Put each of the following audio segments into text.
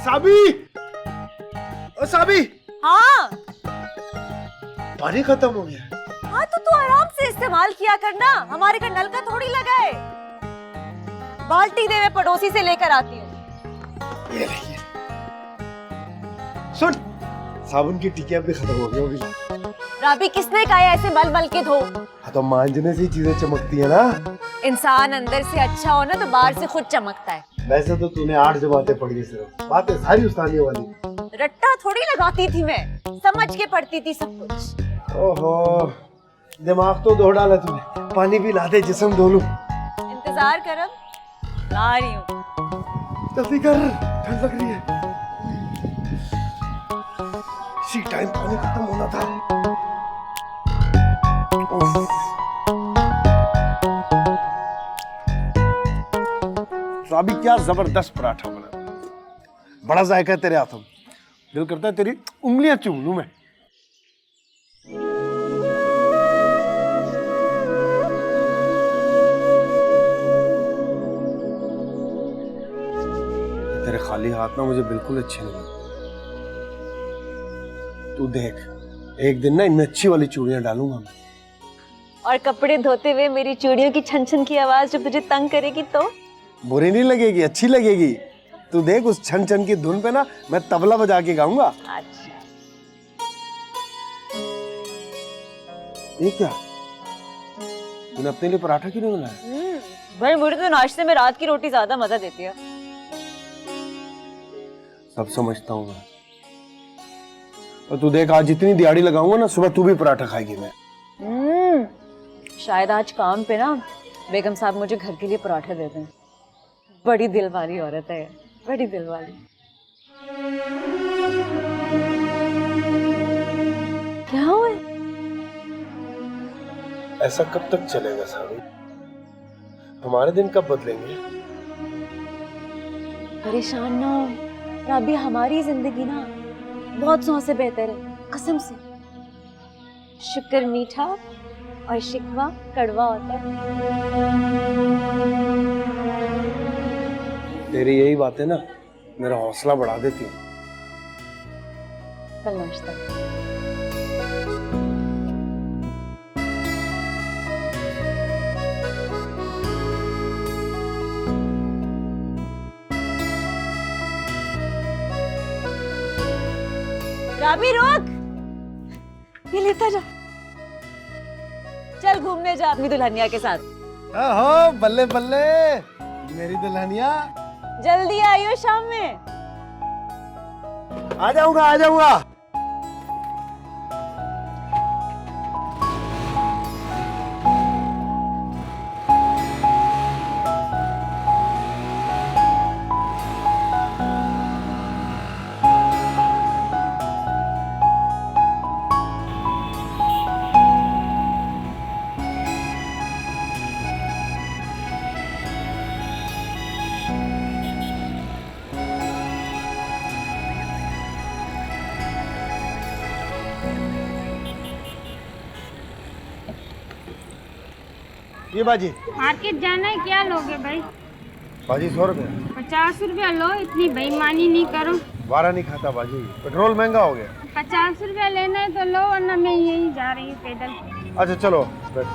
साबी, ओ साबी। हाँ पानी खत्म हो गया। हाँ तो तू आराम से इस्तेमाल किया करना, हमारे घर नल का थोड़ी लगा है। बाल्टी दे मैं पड़ोसी से लेकर आती हूँ। ये ले। सुन, साबुन की टिकिया भी खत्म हो गई होगी। राबी किसने कहा है ऐसे मल मल के धो? हाँ तो मांजने से ही चीजें चमकती है ना। इंसान अंदर से अच्छा हो ना तो बाहर से खुद चमकता है। वैसे तो तूने 8 जमातें पढ़ी है, सिर्फ बातें सारी उस्तादियों वाली। रट्टा थोड़ी लगाती थी मैं, समझ के पढ़ती थी सब कुछ। ओहो, दिमाग तो धो डाला तूने। पानी भी ला दे, जिस्म धो लूं। इंतजार कर, अब ला रही हूँ। जल्दी कर, ठंड लग रही है। इसी टाइम पानी खत्म होना था। साबी क्या जबरदस्त पराठा बना, बड़ा जायका है तेरे हाथों में। दिल करता है तेरी उंगलियां चूम लूं मैं। तेरे खाली हाथ ना मुझे बिल्कुल अच्छे नहीं लगते। तू देख, एक दिन ना इनमें अच्छी वाली चूड़ियां डालूंगा मैं। और कपड़े धोते हुए मेरी चूड़ियों की छन छन की आवाज जब तुझे तंग करेगी तो? बुरी नहीं लगेगी, अच्छी लगेगी। तू देख, उस छन छन की धुन पे ना मैं तबला बजा के गाऊंगा। अच्छा। ये क्या, तूने अपने लिए पराठा क्यों नहीं बनाया? भाई मुझे तो नाश्ते में रात की रोटी ज्यादा मजा देती है। सब समझता हूँ मैं, और तू देख, आज जितनी दिहाड़ी लगाऊंगा ना, सुबह तू भी पराठा खाएगी मैं। शायद आज काम पे ना बेगम साहब मुझे घर के लिए पराठे दे दें। बड़ी दिल वाली औरत है, बड़ी दिल वाली। क्या हुआ? ऐसा कब तक चलेगा साबी? हमारे दिन कब बदलेंगे? परेशान ना हो राबी, हमारी जिंदगी ना बहुत सौ से बेहतर है, कसम से। शुक्र मीठा और शिकवा कड़वा होता है। तेरी यही बातें ना मेरा हौसला बढ़ा देती है। कल नाश्ता राबी, रोक, ये लेता जा। चल घूमने जा अपनी दुल्हनिया के साथ। ओहो, बल्ले बल्ले मेरी दुल्हनिया। जल्दी आइयो शाम में। आ जाऊंगा, आ जाऊंगा। ये बाजी, मार्केट जाना है, क्या लोगे भाई? बाजी 100 रुपए। 50 रुपया लो, इतनी बेईमानी नहीं करो। वारा नहीं खाता बाजी, पेट्रोल महंगा हो गया। 50 रुपया लेना है तो लो, वरना मैं यही जा रही हूँ पैदल। अच्छा चलो बैठ।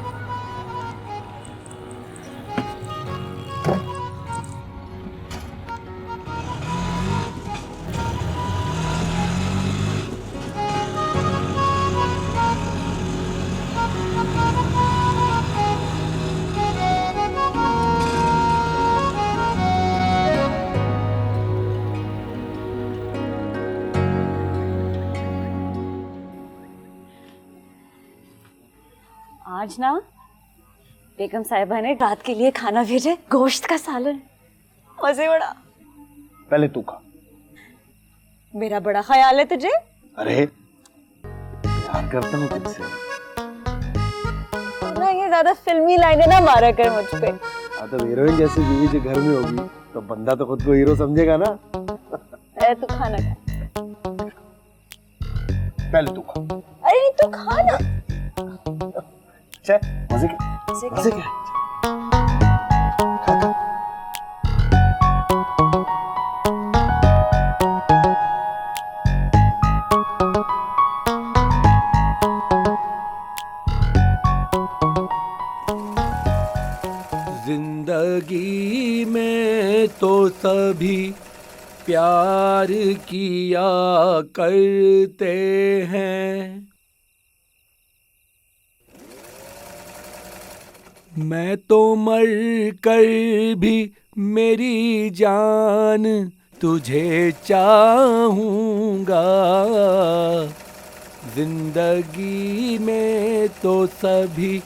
आज ना बेगम साहिबा ने रात के लिए खाना भेजा, गोश्त का सालन, मजे बड़ा। पहले तू खा। मेरा बड़ा ख्याल है तुझे। अरे प्यार करता हूँ तुझसे। ना ये ज्यादा फिल्मी लाइनें ना मारा कर मुझ पे। हाँ तो हीरोइन जैसी बीवी जो घर में होगी तो बंदा तो खुद को हीरो समझेगा ना। तू खाना खा। पहले तू खा। अरे तू खाना। मजे क्या? मजे क्या? खा खा। सभी प्यार किया करते हैं। मैं तो मर कर भी मेरी जान तुझे चाहूँगा। जिंदगी में तो सभी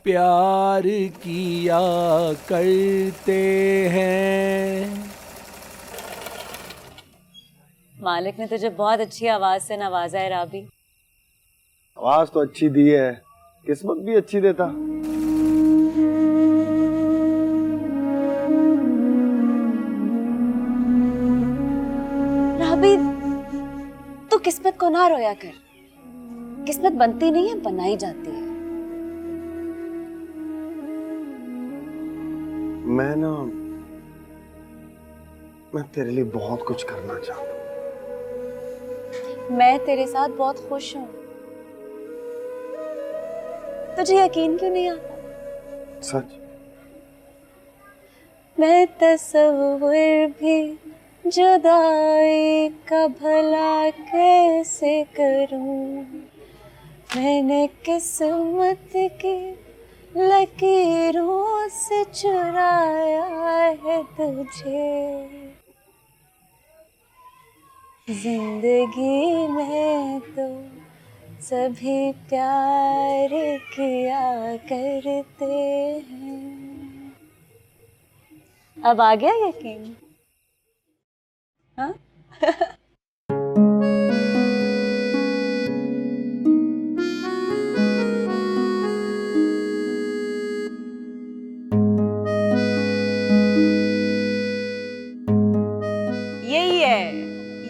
प्यार किया करते हैं। मालिक ने तुझे बहुत अच्छी आवाज से नवाजा है राबी। आवाज तो अच्छी दी है, किस्मत भी अच्छी देता। राबी, तू किस्मत को ना रोया कर। किस्मत बनती नहीं है, बनाई जाती है। मैं तेरे लिए बहुत कुछ करना चाहता हूँ। मैं तेरे साथ बहुत खुश हूँ। तुझे यकीन क्यों नहीं आता? सच? मैं तस्वीर भी जुदाई का भला कैसे करूं। मैंने किस्मत की लकीरों से चुराया है तुझे। जिंदगी में तो सभी प्यार किया करते हैं। अब आ गया यकीन? हाँ?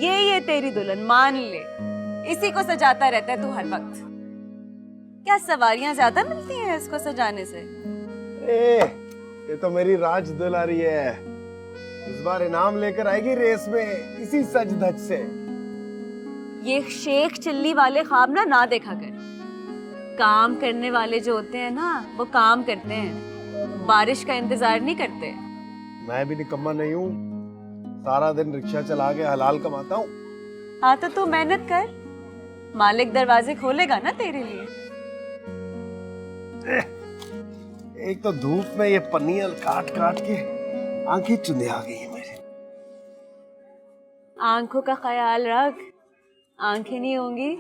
यही है तेरी दुल्हन, मान ले। इसी को सजाता रहता है तू हर वक्त। क्या सवारियां ज्यादा मिलती हैं इसको सजाने से? ये तो मेरी राज दुलारी है। इस बार इनाम लेकर आएगी रेस में इसी सज धज से। ये शेख चिल्ली वाले ख्वाब ना देखा कर। काम करने वाले जो होते हैं ना, वो काम करते हैं, बारिश का इंतजार नहीं करते। मैं भी निकम्मा नहीं हूँ, सारा दिन रिक्शा चला के हलाल कमाता हूँ। हाँ तो तू मेहनत कर, मालिक दरवाजे खोलेगा ना तेरे लिए। एक तो धूप में ये पन्नियां काट काट के आंखें चुंधे आ गई है मेरी। आंखों का ख्याल रख, आंखें नहीं होंगी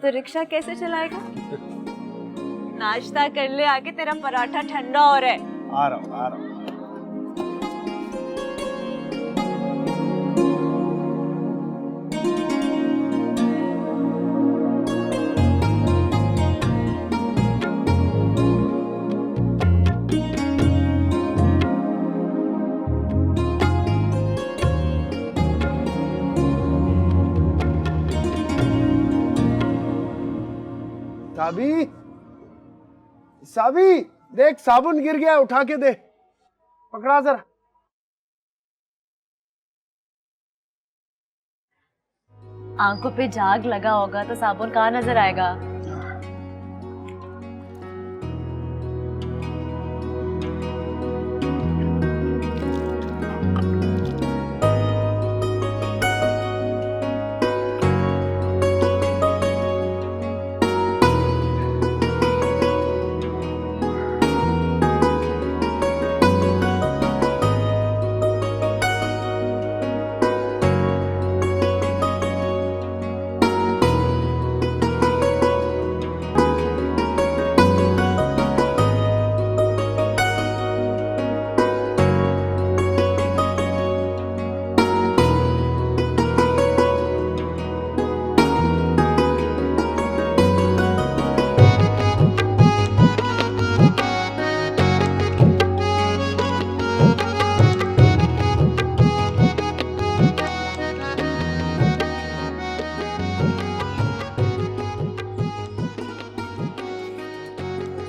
तो रिक्शा कैसे चलाएगा? नाश्ता कर ले आके, तेरा पराठा ठंडा हो रहा है। आ रहा हूँ। साबी, साबी, देख साबुन गिर गया, उठा के दे। पकड़ा जरा। आंखों पे झाग लगा होगा तो साबुन कहाँ नजर आएगा?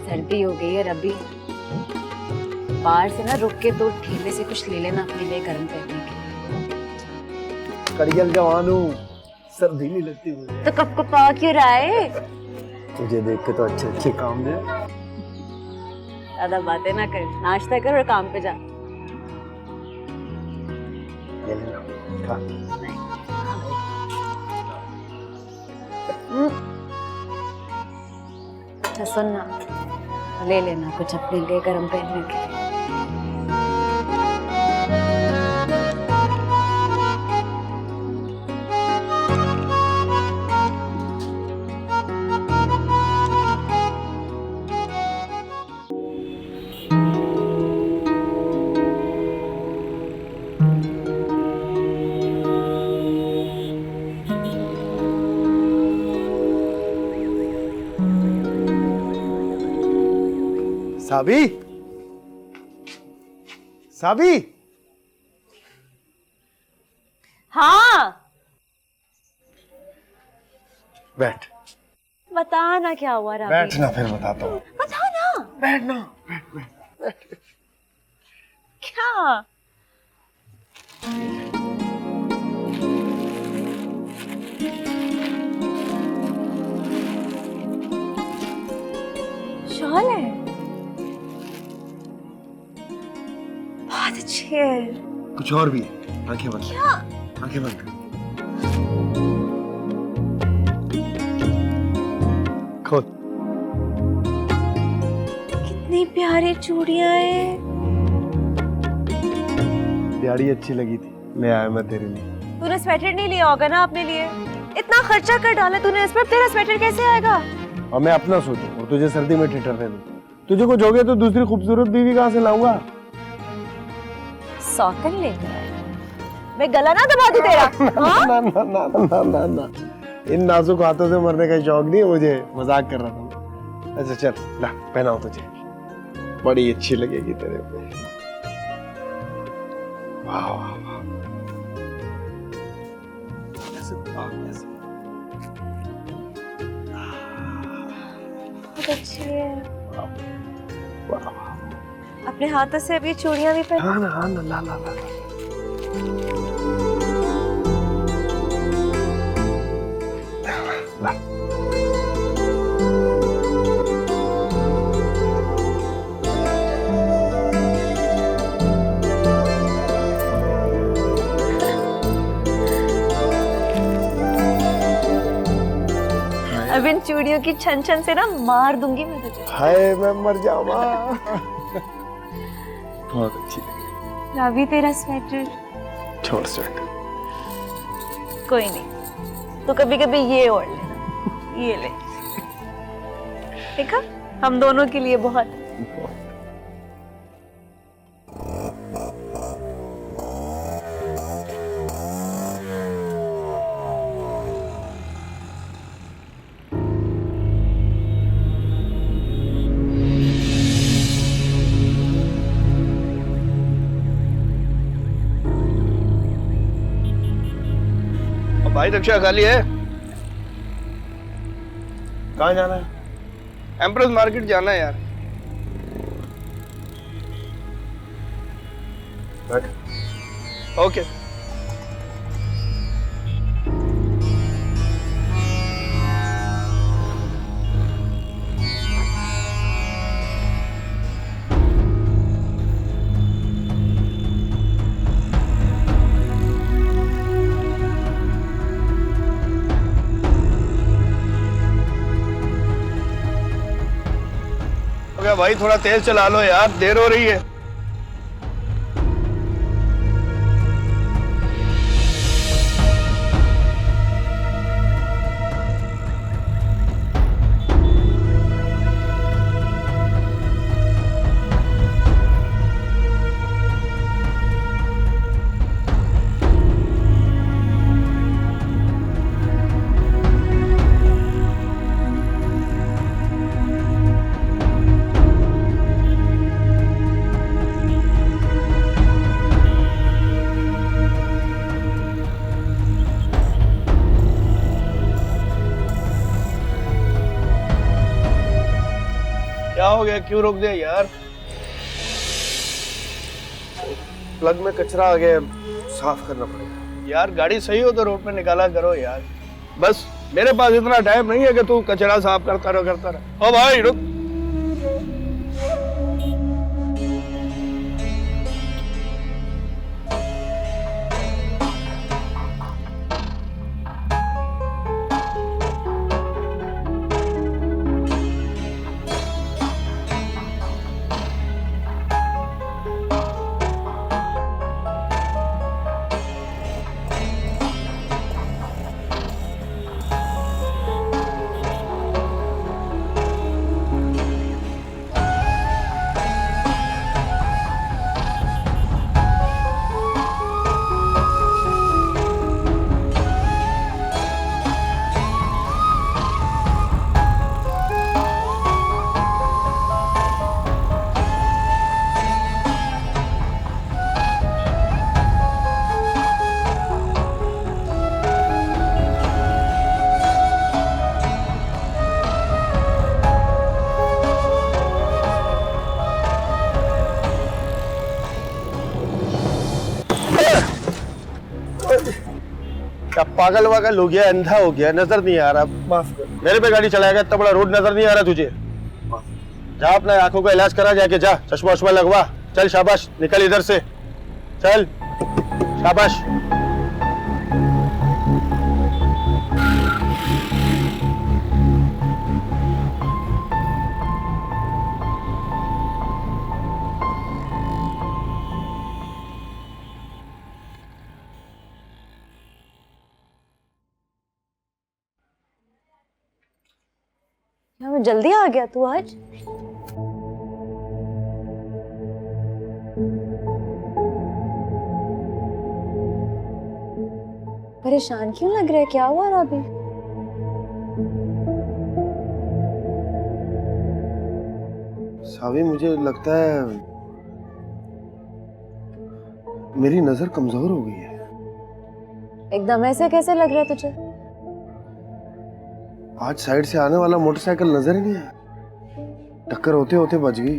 सर्दी हो गई है रबी, बाहर से ना रुक के तो ठेले से कुछ ले लेना अपने लिए गर्म करने के लिए। कड़ियल जवान हूँ, सर्दी नहीं लगती मुझे। तो कब कपा क्यों रहा है? तुझे देख के तो अच्छे अच्छे काम दे। ज्यादा बातें ना कर, नाश्ता कर और काम पे जा। ये ले लो, खा। अच्छा सुन ना, ले लेना कुछ अपने लिए गरम पहनने के लिए। साबी, साबी, हाँ बैठ। बता ना क्या हुआ राबी। बैठना फिर बताता हूँ। बता ना। बैठना, बैठ। क्या? शॉल है, बहुत अच्छी है। कुछ और भी है, आंखें बंद। क्या? आंखें बंद कर। खोल। कितनी प्यारी चूड़ियां हैं। प्यारी अच्छी लगी थी, ले आया मैं तेरे लिए। तूने स्वेटर नहीं लिया होगा ना अपने लिए? इतना खर्चा कर डाला तूने इस पर, तेरा स्वेटर कैसे आएगा? और मैं अपना सोचूं और तुझे सर्दी में ठिठुरने दूं। तुझे कुछ हो गया तो दूसरी खूबसूरत बीवी कहाँ से लाऊंगा? सौतन लेकर आया। मैं गला ना दबा दूं तेरा? हाँ? ना ना ना ना ना ना, इन नाजुक हाथों से मरने का शौक नहीं है मुझे, मजाक कर रहा था। अच्छा चल, ला पहनाओ तुझे, बड़ी अच्छी लगेगी तेरे पे। वाह वाह वाह, ऐसे ऐसे। बहुत अच्छी है। वाह। अपने हाथों से अब ये चूड़ियां भी पहन। हाँ ना, ला ला ला। ला। अब इन चूड़ियों की छन छन से ना मार दूंगी मैं तुझे। हाय मैं मर जाऊंगा। बहुत अच्छी लगी। राबी तेरा स्वेटर। छोड़ स्वेटर। कोई नहीं, तो कभी कभी ये ओढ़ लेना, ये ले। ठीक है, हम दोनों के लिए बहुत। भाई रिक्शा खाली है? कहाँ जाना है? एम्प्रेस मार्केट जाना है यार। बैठ। ओके। भाई थोड़ा तेज चला लो यार, देर हो रही है। क्या हो गया, क्यों रोक दिया यार? प्लग में कचरा आ गया, साफ करना पड़ेगा। यार गाड़ी सही हो तो रोड पे निकाला करो यार। बस मेरे पास इतना टाइम नहीं है कि तू कचरा साफ करता रहो। ओ भाई रुक। क्या पागल वागल हो गया, अंधा हो गया, नजर नहीं आ रहा? माफ कर। मेरे पे गाड़ी चलाएगा, इतना बड़ा रोड नजर नहीं आ रहा तुझे? जा अपना आंखों का इलाज करा, जाके जा, चश्मा वश्मा लगवा। चल शाबाश, निकल इधर से, चल शाबाश। मैं जल्दी आ गया तू आज। परेशान क्यों लग रहा है, क्या हुआ राबी? सावी, मुझे लगता है मेरी नजर कमजोर हो गई है। एकदम ऐसे कैसे लग रहा है तुझे? आज साइड से आने वाला मोटरसाइकिल नजर ही नहीं आया, टक्कर होते होते बच गई,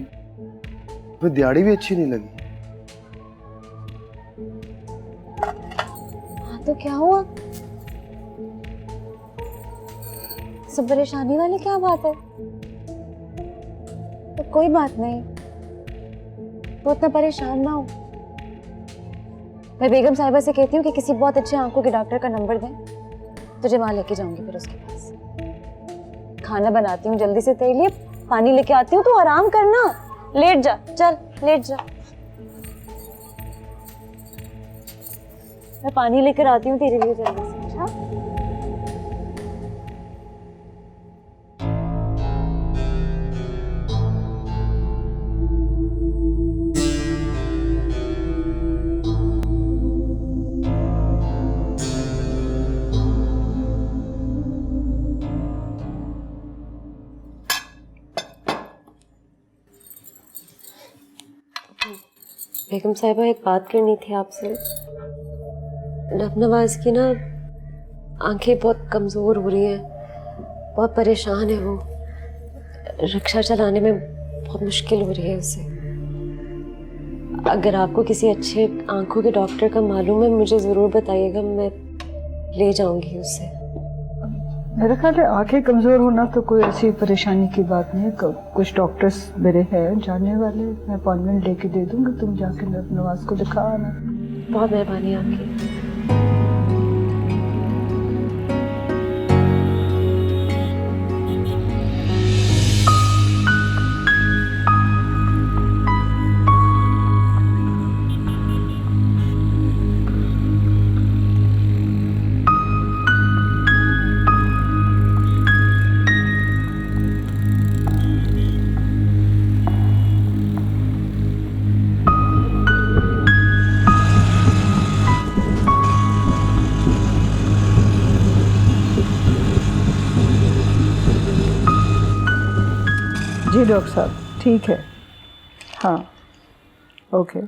फिर दिहाड़ी भी अच्छी नहीं लगी। हाँ तो क्या हुआ? सब परेशानी वाली क्या बात है? तो कोई बात नहीं, तो इतना परेशान ना हो। मैं बेगम साहिबा से कहती हूँ कि किसी बहुत अच्छे आंखों के डॉक्टर का नंबर दें, तुझे वहां लेके जाऊंगी फिर उसके पास। खाना बनाती हूँ जल्दी से तेरे लिए, पानी लेके आती हूँ, तू आराम करना, लेट जा, चल लेट जा। मैं पानी लेकर आती हूँ तेरे लिए जल्दी से, अच्छा? बेगम साहिबा, एक बात करनी थी आपसे। नवाज की ना आंखें बहुत कमजोर हो रही हैं, बहुत परेशान है वो, रिक्शा चलाने में बहुत मुश्किल हो रही है उसे। अगर आपको किसी अच्छे आंखों के डॉक्टर का मालूम है, मुझे जरूर बताइएगा, मैं ले जाऊंगी उसे। मेरा ख्याल है आंखें कमज़ोर होना तो कोई ऐसी परेशानी की बात नहीं है। कुछ डॉक्टर्स मेरे हैं जानने वाले, मैं अपॉइंटमेंट लेके दे दूंगी, तुम जाके नवाज को दिखा आना। बहुत मेहरबानी आपकी। जी डॉक्टर साहब, ठीक है, हाँ, ओके,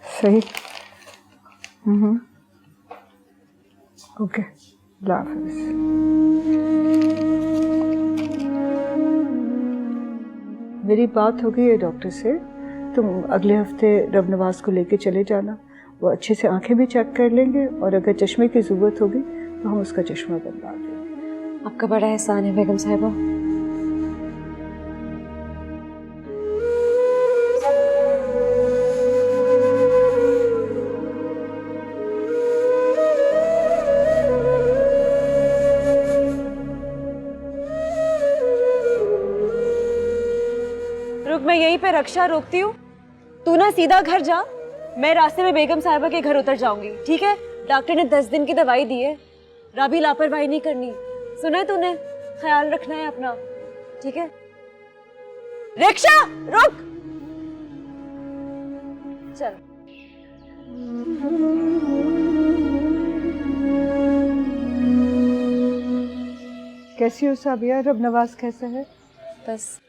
सही, ओके, अल्लाह हाफ़िज़। मेरी बात हो गई है डॉक्टर से, तुम अगले हफ्ते रब नवाज को लेके चले जाना, वो अच्छे से आंखें भी चेक कर लेंगे और अगर चश्मे की ज़रूरत होगी तो हम उसका चश्मा बनवा देंगे। आपका बड़ा एहसान है बेगम साहिबा। रुक, मैं यहीं पे रक्षा रोकती हूँ, तू ना सीधा घर जा, मैं रास्ते में बेगम साहिबा के घर उतर जाऊंगी, ठीक है? डॉक्टर ने 10 दिन की दवाई दी है, राबी लापरवाही नहीं करनी, सुना है तूने? ख्याल रखना है अपना, ठीक है? रिक्शा रुक, चल। कैसी हो साबिया? रब नवाज कैसा है? बस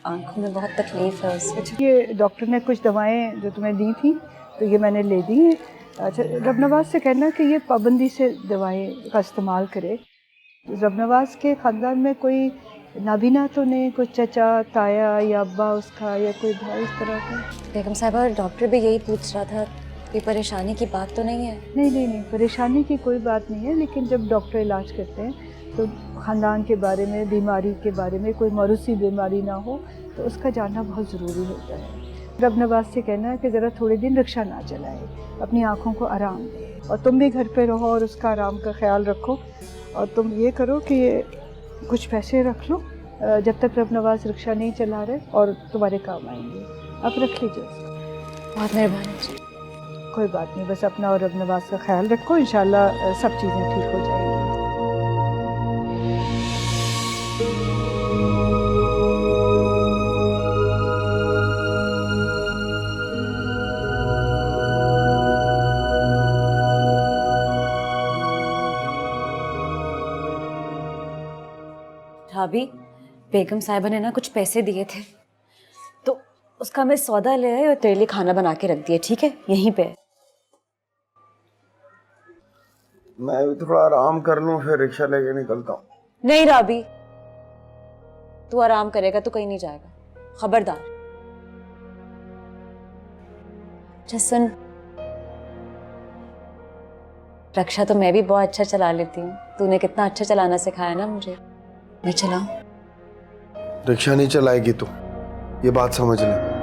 आंखों में बहुत तकलीफ है उसे। अच्छा, ये डॉक्टर ने कुछ दवाएं जो तुम्हें दी थी तो ये मैंने ले दी हैं। अच्छा, रब नवाज से कहना कि ये पाबंदी से दवाएं का इस्तेमाल करे। रब नवाज के ख़ानदान में कोई नाबीना तो नहीं, कोई चचा ताया या अब्बा उसका या कोई भाई इस तरह का? बेगम साहिबा, डॉक्टर भी यही पूछ रहा था, कोई परेशानी की बात तो नहीं है? नहीं नहीं नहीं, परेशानी की कोई बात नहीं है, लेकिन जब डॉक्टर इलाज करते हैं तो ख़ानदान के बारे में, बीमारी के बारे में, कोई मौरूसी बीमारी ना हो तो उसका जानना बहुत ज़रूरी होता है। रब नवाज से कहना है कि ज़रा थोड़े दिन रिक्शा ना चलाए, अपनी आँखों को आराम दे, और तुम भी घर पे रहो और उसका आराम का ख्याल रखो। और तुम ये करो कि कुछ पैसे रख लो जब तक रब नवाज रिक्शा नहीं चला रहे, और तुम्हारे काम आएंगे। आप रख लीजिए उसको। बहुत मेहरबानी जी। कोई बात नहीं, बस अपना और रब नवाज का ख्याल रखो, इंशाल्लाह सब चीज़ें ठीक हो जाएंगी। भाभी, बेगम साहिबा ने ना कुछ पैसे दिए थे, तो उसका मैं सौदा ले आई और तेरे लिए खाना बना के रख दिया, ठीक है? यहीं पे। मैं भी थोड़ा आराम कर लूं, फिर रिक्शा लेके निकलता हूँ। नहीं राबी, तू आराम करेगा तो कहीं नहीं जाएगा, खबरदार। अच्छा सुन, रक्षा तो मैं भी बहुत अच्छा चला लेती हूँ, तूने कितना अच्छा चलाना सिखाया ना मुझे। मैं चलाऊं? रिक्शा नहीं चलाएगी तू, ये बात समझ ले।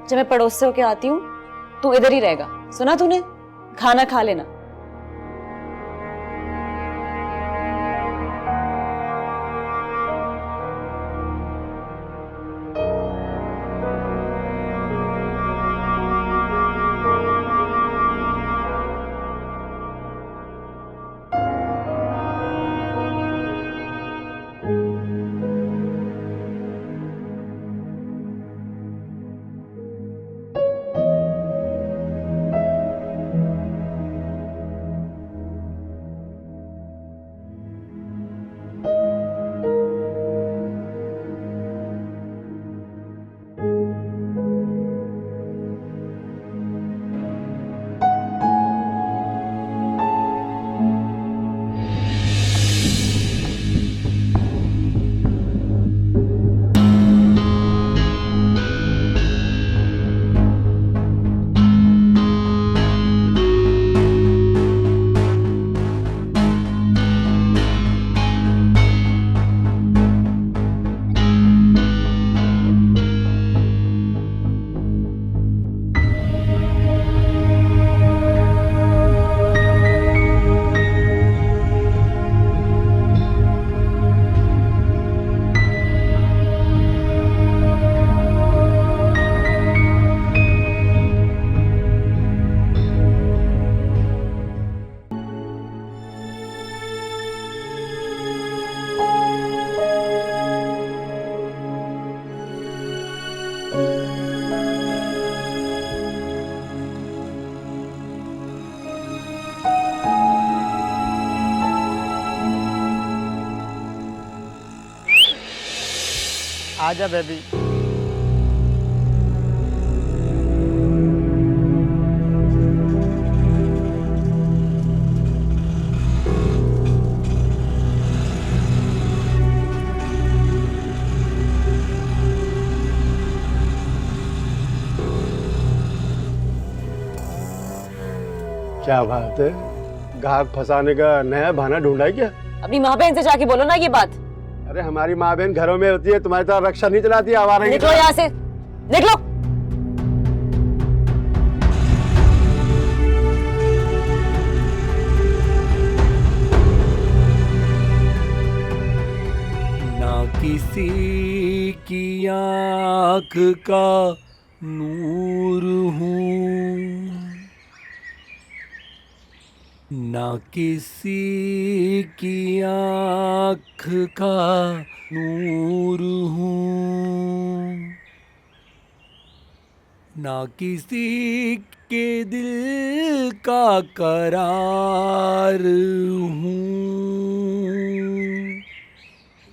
जब मैं पड़ोस से होके आती हूँ तू इधर ही रहेगा, सुना तूने? खाना खा लेना। आजा बेबी। क्या बात है, ग्राहक फंसाने का नया बहाना ढूंढा है क्या? अपनी माँ बहन से जाके बोलो ना ये बात। अरे हमारी माँ बहन घरों में होती है, तुम्हारी तरह रक्षा नहीं चलाती आवारा। निकलो यहाँ से, निकलो। ना किसी की आँख का नूर हूँ, ना किसी की आँख का नूर हूँ, ना किसी के दिल का करार हूँ,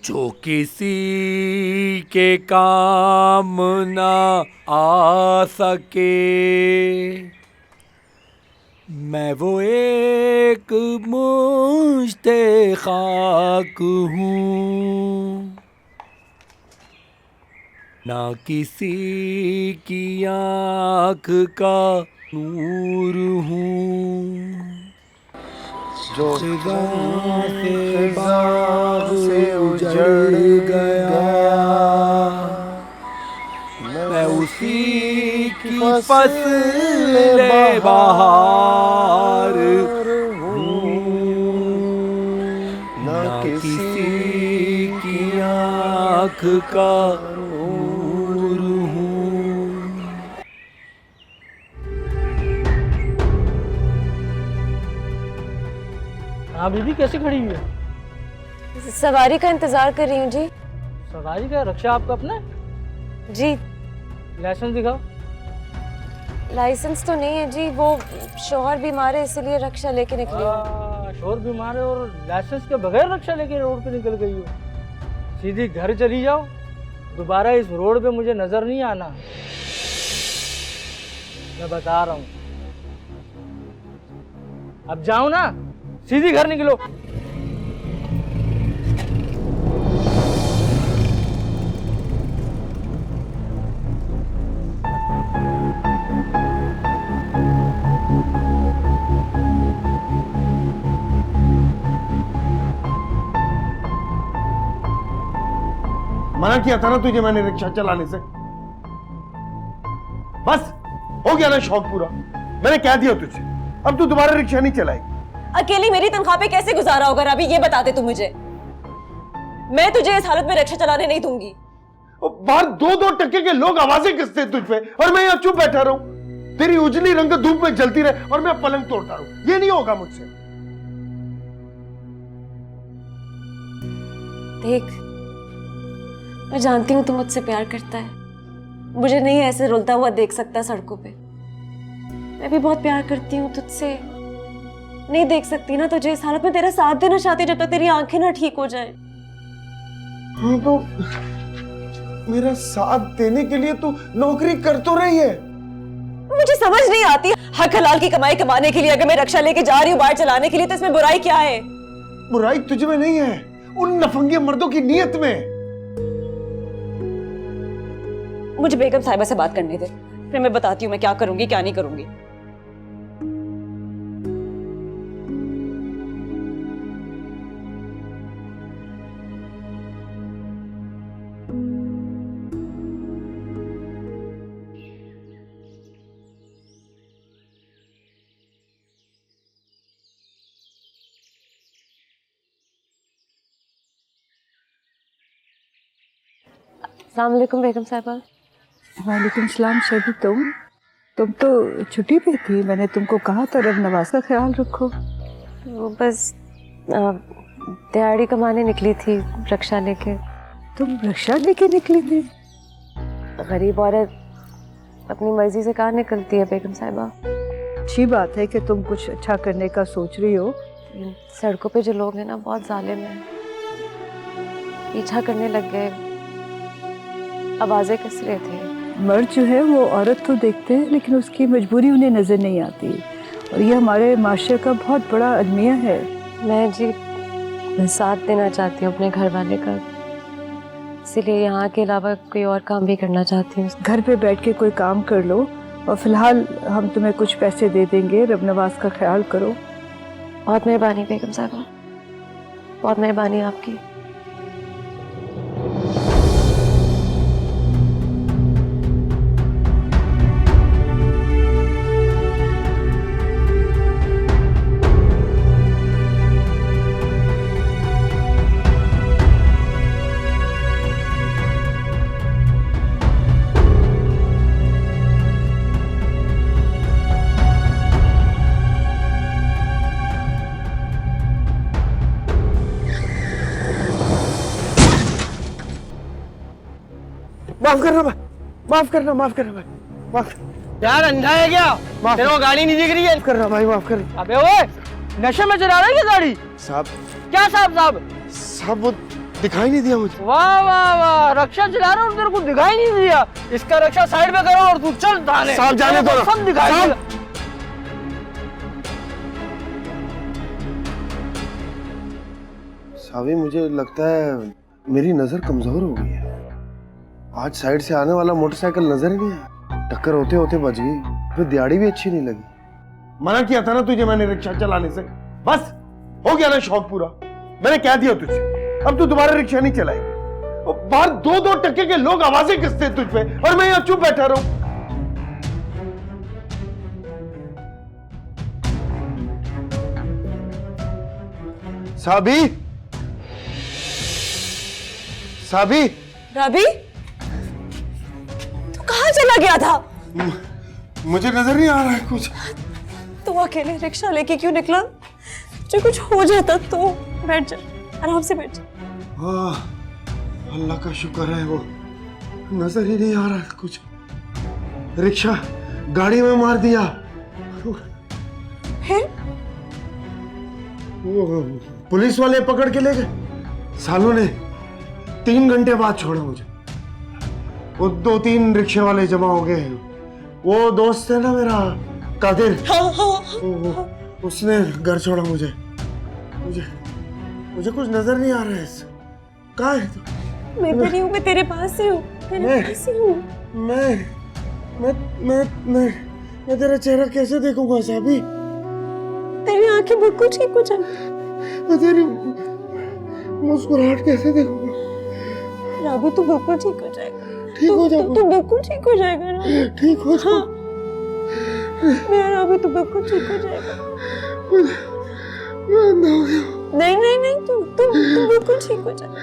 जो किसी के काम ना आ सके। मैं वो एक मुश्ते खाक हूँ, ना किसी की आँख का नूर हूँ, जो खिज़ां से बाग़ उजड़ गया, मैं उसी की फसल बहार हूँ, ना किसी की आँख का नूर हूँ। हाँ बीबी, कैसे खड़ी हुई है? सवारी का इंतजार कर रही हूँ जी। सवारी का रक्षा आपका अपना है? जी लाइसेंस दिखाओ। लाइसेंस तो नहीं है जी, वो शौहर बीमार है इसलिए रक्षा लेके निकली हूँ। शोर बीमार है और लाइसेंस के बगैर रक्षा लेके रोड पे निकल गई हो। सीधी घर चली जाओ, दोबारा इस रोड पे मुझे नजर नहीं आना, मैं बता रहा हूँ। अब जाओ ना, सीधी घर निकलो। मना किया था ना तुझे मैंने रिक्शा चलाने से। बस हो गया ना शौक पूरा। मैंने कह दिया तुझे, अब तू दोबारा रिक्शा नहीं चलाएगी। अकेली मेरी तनख्वाह पे कैसे गुजारा होगा राबी, ये बता दे तू मुझे। मैं तुझे इस हालत में रिक्शा चलाने नहीं दूंगी। बाहर 2-2 टके के लोग आवाजें कसते तुझ पे और मैं यहाँ चुप बैठा रहूं। तेरी उजली रंग धूप में जलती रहे और मैं पलंग तोड़ता रहूं, ये नहीं होगा मुझसे। देख, मैं जानती हूँ तू मुझसे प्यार करता है, मुझे नहीं ऐसे रुलता हुआ देख सकता सड़कों पे। मैं भी बहुत प्यार करती हूँ तुझसे, नहीं देख सकती ना तुझे इस हालत में। तेरा साथ देना चाहती जब तक तेरी आंखें ना ठीक हो जाए। हाँ तो मेरा साथ देने के लिए तू नौकरी कर तो रही है। मुझे समझ नहीं आती, हक हलाल की कमाई कमाने के लिए अगर मैं रक्षा लेके जा रही हूँ बाहर चलाने के लिए, तो इसमें बुराई क्या है? बुराई तुझ में नहीं है, उन नफंगे मर्दों की नीयत में। मुझे बेगम साहिबा से बात करने दे, फिर मैं बताती हूँ मैं क्या करूंगी क्या नहीं करूंगी। अस्सलाम वालेकुम बेगम साहिबा। वालेकुम सलाम। शबी, तुम तो छुट्टी पे थी। मैंने तुमको कहा था रब नवाज का ख्याल रखो। वो बस दिहाड़ी कमाने निकली थी रक्षा लेके। तुम रक्षा लेके निकली थी? गरीब औरत अपनी मर्जी से कहाँ निकलती है बेगम साहिबा। अच्छी बात है कि तुम कुछ अच्छा करने का सोच रही हो। सड़कों पे जो लोग हैं ना बहुत जालिम हैं, पीछा करने लग गए, आवाजें कस रहे थे। मर्द जो है वो औरत को देखते हैं लेकिन उसकी मजबूरी उन्हें नजर नहीं आती, और ये हमारे माशरे का बहुत बड़ा अलमिया है। मैं साथ देना चाहती हूँ अपने घर वाले का, इसीलिए यहाँ के अलावा कोई और काम भी करना चाहती हूँ। घर पे बैठ के कोई काम कर लो और फिलहाल हम तुम्हें कुछ पैसे दे देंगे। रब नवाज का ख्याल करो। बहुत मेहरबानी बेगम साहिबा, बहुत मेहरबानी आपकी। माफ करना भाई, माफ करना भाई, माफ यार अंधा है क्या? माफ तेरे को गाड़ी नहीं दिख रही है? करना भाई, माफ करना। अबे ओए, नशे में चला रहा है क्या गाड़ी? साहब क्या साहब? साहब वो दिखाई नहीं दिया मुझे। वाह वाह वाह, रक्षा चला रहा हूँ तेरे को दिखाई नहीं दिया। इसका रक्षा साइड में करो और तू चल थाने। साहब जाने दो ना। सब दिखाई साहब। देगा। सावी मुझे लगता है मेरी नजर कमजोर हो गई है। आज साइड से आने वाला मोटरसाइकिल नजर ही नहीं आया, टक्कर होते होते बच गई, फिर दिहाड़ी भी अच्छी नहीं लगी। मना किया था ना तुझे मैंने रिक्शा चलाने से, बस हो गया ना शौक पूरा। मैंने कह दिया तुझे, अब तू दोबारा रिक्शा नहीं चलाएगी। बाहर 2-2 टक्के के लोग आवाजें कसते हैं तुझ पे और मैं यहाँ चुप बैठा रहूं। साबी, साबी, राबी, तू कहाँ चला गया था? मुझे नजर नहीं आ रहा है कुछ। तू अकेले रिक्शा लेके क्यों निकला? जो कुछ हो जाता तो। बैठ जा, आराम से बैठ जा। अल्लाह का शुक्र है, वो नजर ही नहीं आ रहा है कुछ। रिक्शा गाड़ी में मार दिया। फिर वो पुलिस वाले पकड़ के ले गए। सालों ने 3 घंटे बाद छोड़ा मुझे। वो 2-3 रिक्शे वाले जमा हो गए। वो दोस्त है ना मेरा कादिर, उसने घर छोड़ा मुझे। मुझे कुछ नजर नहीं आ रहा है। कहाँ है तू? मैं इधर ही हूँ, मैं तेरे पास ही हूँ, तेरे पास ही हूँ। मैं तेरा चेहरा कैसे देखूंगा साबी? तेरी आंखें बिल्कुल ठीक हो जाएंगी। मैं तेरी मुस्कुराहट कैसे देखूंगा? राबी, तू बिल्कुल ठीक हो जाएगा। ठीक हो जाएगा? तू बिल्कुल ठीक हो जाएगा राबी। ठीक हो जाएगा? हाँ। मेरा राबी, तू बिल्कुल ठीक हो जाएगा। मैं अंधा हो गया। नहीं, तू बिल्कुल ठीक हो जाएगा।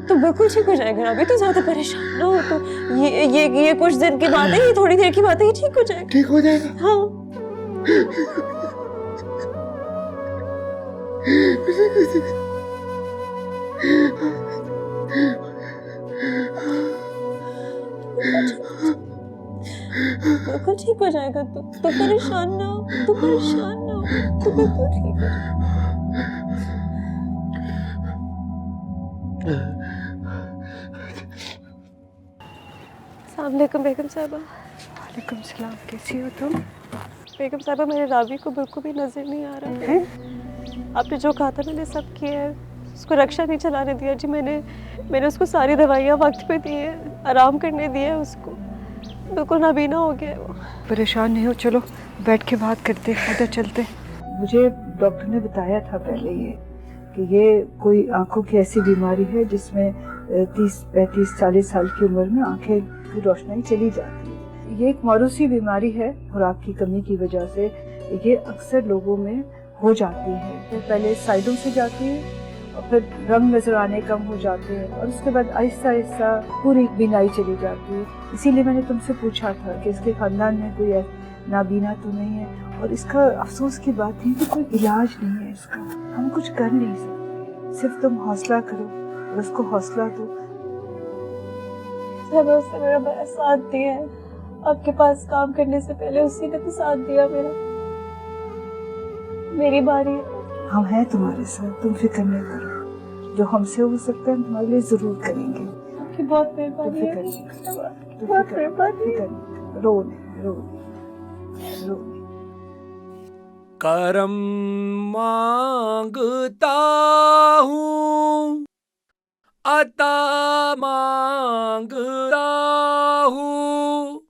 तू बिल्कुल ठीक हो जाएगा राबी, तू ज्यादा परेशान ना हो। तो ये कुछ दिन की बात है, ये थोड़ी देर की बात है, ये ठीक हो जाएगा। ठीक हो जाएगा? हाँ। बिल्कुल ठीक हो जाएगा। तू परेशान ना हो, तू परेशान ना हो, तू बिल्कुल ठीक हो जाएगा। अस्सलाम वालेकुम बेगम साहबा। वालेकुम सलाम, कैसी हो तुम? बेगम साहबा, मेरे राबी को बिल्कुल भी नजर नहीं आ रहा है। आपने जो कहा था मैंने सब किया है। उसको रक्षा नहीं चलाने दिया जी। मैंने उसको सारी दवाइयाँ वक्त पे दी है, आराम करने दिया है उसको। बिल्कुल नाबीना हो गया है वो। परेशान नहीं हो, चलो बैठ के बात करते, उधर चलते। मुझे डॉक्टर ने बताया था पहले ये कि ये कोई आंखों की ऐसी बीमारी है जिसमें 30-35-40 साल की उम्र में आंखें की रोशनाई चली जाती है। ये एक मौरूसी बीमारी है, खुराक की कमी की वजह से ये अक्सर लोगों में हो जाती है। तो पहले साइडों से जाती है और फिर रंग नजर आने कम हो जाते हैं और उसके बाद आहिस्ता आहिस्ता पूरी बीनाई चली जाती है। इसीलिए मैंने तुमसे पूछा था कि इसके खानदान में कोई नाबीना तो नहीं है। और इसका अफसोस की बात है कि कोई इलाज नहीं है इसका, हम कुछ कर नहीं सकते। सिर्फ तुम हौसला करो और उसको हौसला दो। उसने मेरा बड़ा साथ दिया है। आपके पास काम करने से पहले उसी ने तो साथ दिया मेरा। मेरी बारी है। हम हैं तुम्हारे साथ, तुम फिक्र नहीं करो। जो हमसे हो सकता है हम तुम्हारे लिए जरूर करेंगे। आपकी बहुत मेहरबानी है। बहुत मेहरबानी है। रो करम मांगता हूँ, अता मांगता हूँ,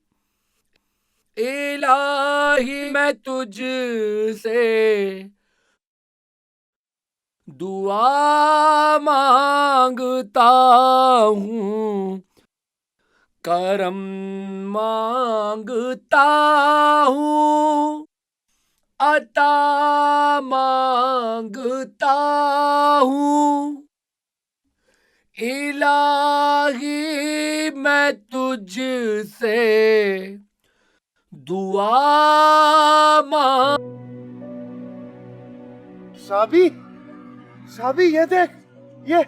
इलाही मैं तुझ से दुआ मांगता हूँ, करम मांगता हूँ, अता मांगता हूँ, इलाही मैं तुझ से दुआ मांग। साबी ये देख, ये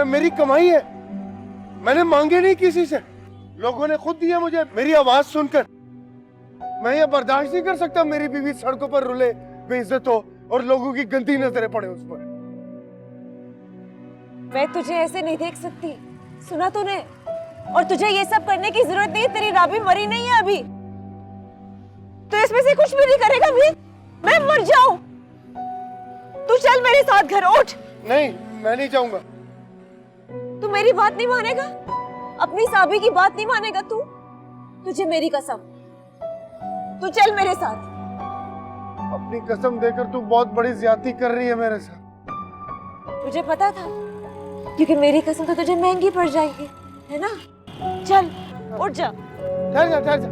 मेरी कमाई है। मैंने मांगे नहीं किसी से, लोगों ने खुद दिया मुझे मेरी आवाज सुनकर। मैं ये बर्दाश्त नहीं कर सकता मेरी बीवी सड़कों पर रुले, बेइज्जत हो और लोगों की गंदी नजरें पड़े उस पर। मैं तुझे ऐसे नहीं देख सकती, सुना तूने? और तुझे ये सब करने की जरूरत नहीं है, तेरी राबी मरी नहीं है अभी। तो इसमें से कुछ भी नहीं करेगा भी? मैं मर जाऊं। तू चल मेरे साथ घर, उठ। नहीं, मैं नहीं जाऊंगा। तू मेरी बात नहीं मानेगा? अपनी साबी की बात नहीं मानेगा तू? तुझे मेरी कसम, तू चल मेरे साथ। अपनी कसम देकर तू बहुत बड़ी ज्यादती कर रही है मेरे साथ। मुझे पता था, क्योंकि मेरी कसम तो तुझे महंगी पड़ जाएगी, है ना? चल उठ जा। ठहर जा, ठहर जा।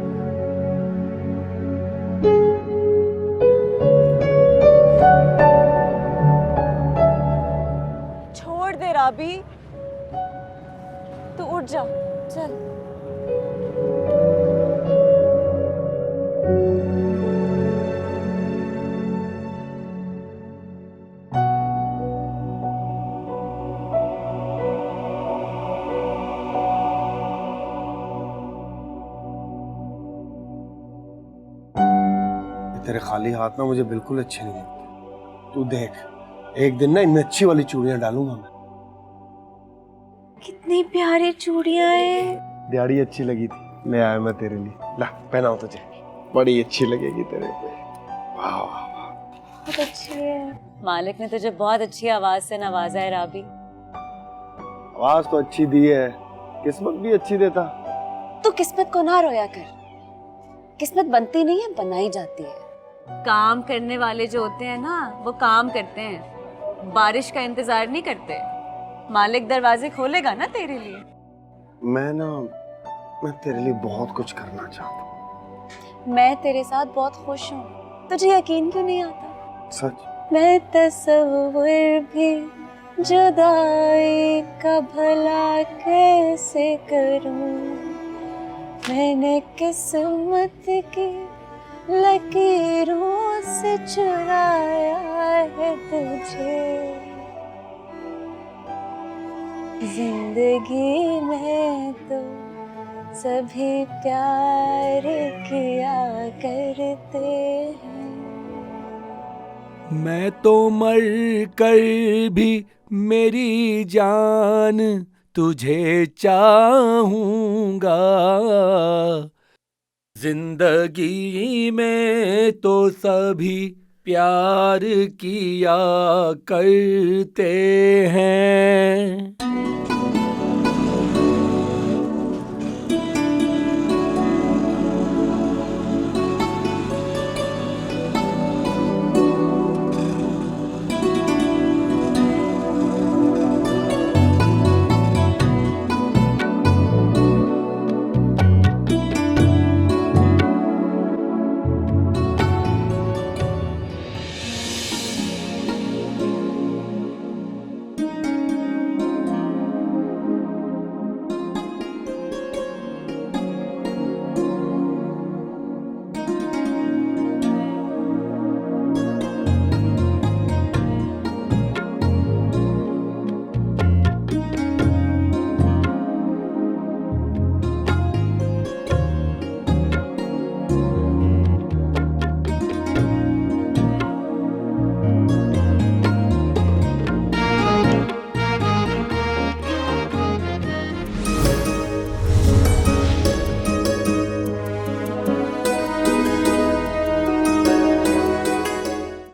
छोड़ दे राबी, तू उठ जा, चल। तेरे खाली हाथ ना मुझे बिल्कुल अच्छे नहीं लगते। तू देख, एक दिन ना इनमें अच्छी वाली चूड़ियां डालूंगा मैं। कितनी प्यारी चूड़ियां हैं। दिहाड़ी अच्छी लगी थी, ले आया मैं तेरे लिए। ला, पहनाओ तुझे, बड़ी अच्छी लगेगी तेरे पे। वाह वाह वाह, बहुत अच्छी है। मालिक ने तुझे बहुत अच्छी आवाज से नवाजा है राबी। आवाज तो अच्छी दी है, किस्मत भी अच्छी देता। तू किस्मत को ना रोया कर। किस्मत बनती नहीं है, बनाई जाती है। काम करने वाले जो होते हैं ना, वो काम करते हैं, बारिश का इंतजार नहीं करते। मालिक दरवाजे खोलेगा ना तेरे लिए। मैं तेरे लिए बहुत कुछ करना चाहता हूँ। मैं तेरे साथ बहुत खुश हूँ। तुझे यकीन क्यों नहीं आता? सच। मैं तसव्वुर भी जुदाई का भला कैसे करूं? मैंने किस्मत की लकीरों से चुराया है तुझे। जिंदगी में तो सभी प्यार किया करते हैं। मैं तो मर कर भी मेरी जान तुझे चाहूंगा। जिंदगी में तो सभी प्यार किया करते हैं।